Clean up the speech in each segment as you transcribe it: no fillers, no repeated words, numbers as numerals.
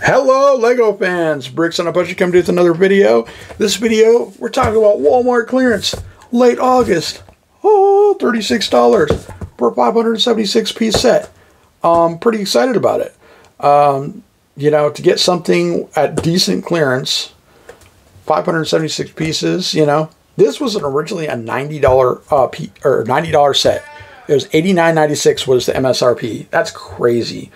Hello Lego fans, Bricks on a Budget come to with another video. This video, we're talking about Walmart clearance, late August. Oh, $36 for a 576 piece set. Pretty excited about it. You know, to get something at decent clearance, 576 pieces, you know. This was originally a $90 set. It was $89.96 was the MSRP. That's crazy.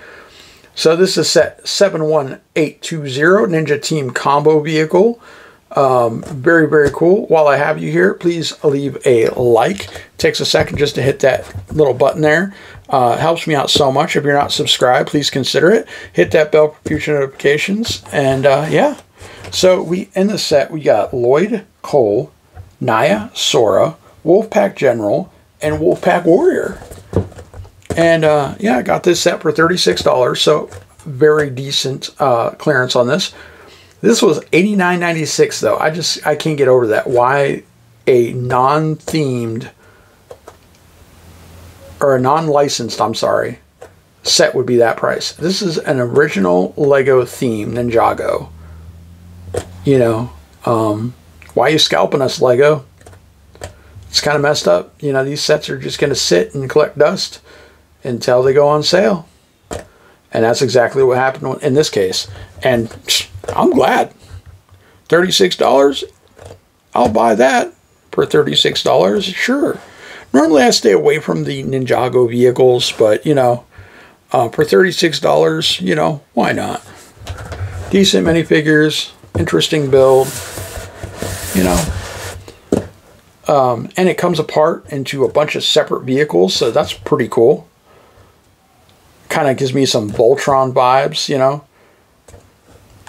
So this is set 71820 Ninja Team Combo Vehicle. Very, very cool. While I have you here, please leave a like. Takes a second just to hit that little button there. Helps me out so much. If you're not subscribed, please consider it. Hit that bell for future notifications. And yeah, so in the set, we got Lloyd, Cole, Naya, Sora, Wolfpack General, and Wolfpack Warrior. And yeah, I got this set for $36, so very decent clearance on this. This was $89.96 though. I can't get over that. Why a non-themed or a non-licensed, I'm sorry, set would be that price. This is an original Lego theme Ninjago. You know, why are you scalping us, Lego? It's kind of messed up. You know, these sets are just going to sit and collect dust until they go on sale. And that's exactly what happened in this case. And I'm glad. $36, I'll buy that for $36, sure. Normally I stay away from the Ninjago vehicles, but you know, for $36, you know, why not? Decent minifigures, interesting build, you know. And it comes apart into a bunch of separate vehicles, so that's pretty cool. Kind of gives me some Voltron vibes, you know.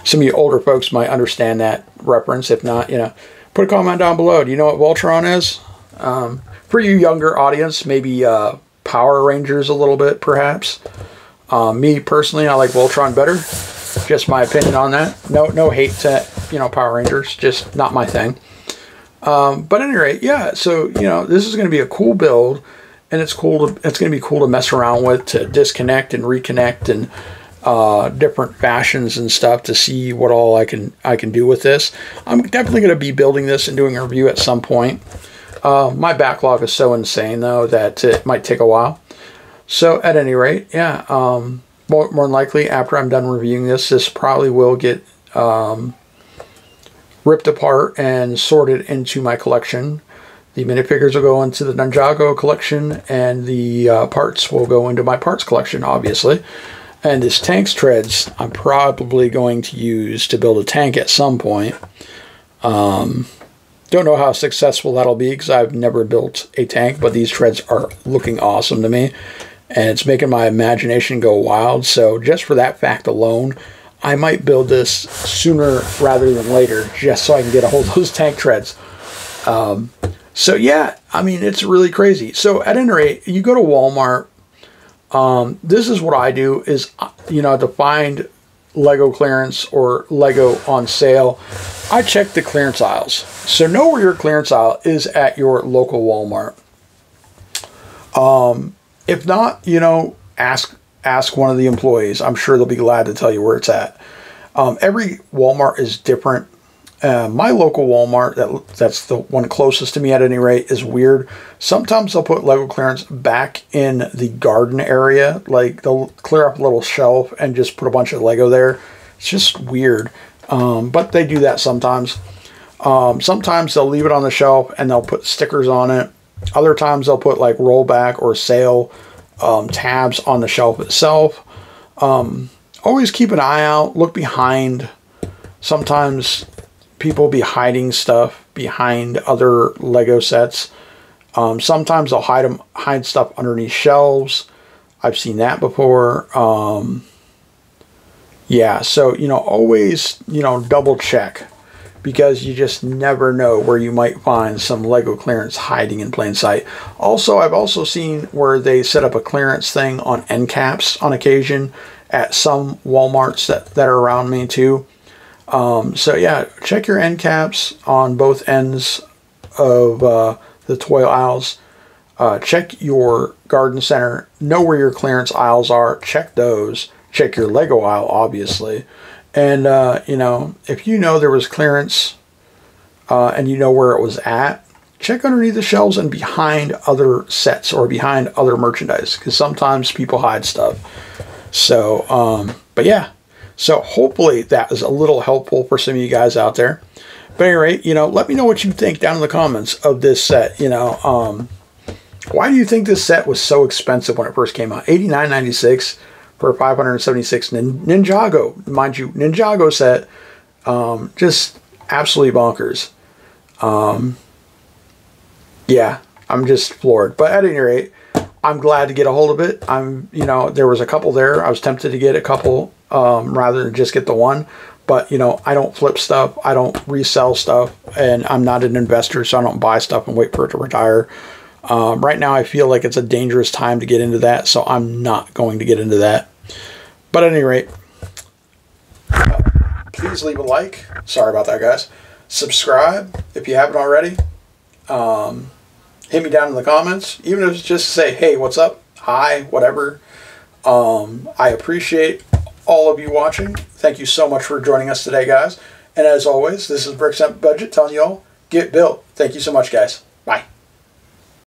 Some of you older folks might understand that reference. If not, you know, put a comment down below. Do you know what Voltron is? For you younger audience, maybe Power Rangers a little bit, perhaps. Me personally, I like Voltron better. Just my opinion on that. No hate to, you know, Power Rangers. Just not my thing. But at any rate, yeah. So you know, this is going to be a cool build. And it's cool. It's going to be cool to mess around with, to disconnect and reconnect, and different fashions and stuff to see what all I can do with this. I'm definitely going to be building this and doing a review at some point. My backlog is so insane though that it might take a while. So at any rate, yeah. More than likely, after I'm done reviewing this probably will get ripped apart and sorted into my collection. The minifigures will go into the Ninjago collection, and the parts will go into my parts collection, obviously. And this tank's treads, I'm probably going to use to build a tank at some point. Don't know how successful that'll be because I've never built a tank, but these treads are looking awesome to me. And it's making my imagination go wild. So just for that fact alone, I might build this sooner rather than later, just so I can get a hold of those tank treads. So yeah, I mean, it's really crazy. So at any rate, you go to Walmart. This is what I do is, you know, to find Lego clearance or Lego on sale, I check the clearance aisles. So know where your clearance aisle is at your local Walmart. If not, you know, ask one of the employees. I'm sure they'll be glad to tell you where it's at. Every Walmart is different. My local Walmart, that's the one closest to me at any rate, is weird. Sometimes they'll put Lego clearance back in the garden area. Like they'll clear up a little shelf and just put a bunch of Lego there. It's just weird. But they do that sometimes. Sometimes they'll leave it on the shelf and they'll put stickers on it. Other times they'll put like rollback or sale tabs on the shelf itself. Always keep an eye out. Look behind. Sometimes people be hiding stuff behind other Lego sets. Sometimes they'll hide stuff underneath shelves. I've seen that before. Yeah, so, you know, always, you know, double check, because you just never know where you might find some Lego clearance hiding in plain sight. Also, I've also seen where they set up a clearance thing on end caps on occasion at some Walmarts that are around me too. So yeah, check your end caps on both ends of the toy aisles. Check your garden center. Know where your clearance aisles are. Check those. Check your Lego aisle, obviously. And, you know, if you know there was clearance and you know where it was at, check underneath the shelves and behind other sets or behind other merchandise, because sometimes people hide stuff. So, but yeah. So hopefully that was a little helpful for some of you guys out there. But at any rate, you know, let me know what you think down in the comments of this set. You know, why do you think this set was so expensive when it first came out? $89.96 for a 576 Ninjago, mind you, Ninjago set. Just absolutely bonkers. Yeah, I'm just floored. But at any rate, I'm glad to get a hold of it. You know, there was a couple there. I was tempted to get a couple rather than just get the one. But, you know, I don't flip stuff. I don't resell stuff. And I'm not an investor, so I don't buy stuff and wait for it to retire. Right now, I feel like it's a dangerous time to get into that, so I'm not going to get into that. But at any rate, please leave a like. Sorry about that, guys. Subscribe if you haven't already. Hit me down in the comments, even if it's just to say, hey, what's up? Hi, whatever. I appreciate all of you watching. Thank you so much for joining us today, guys. And as always, this is Bricks Up Budget telling you all, get built. Thank you so much, guys.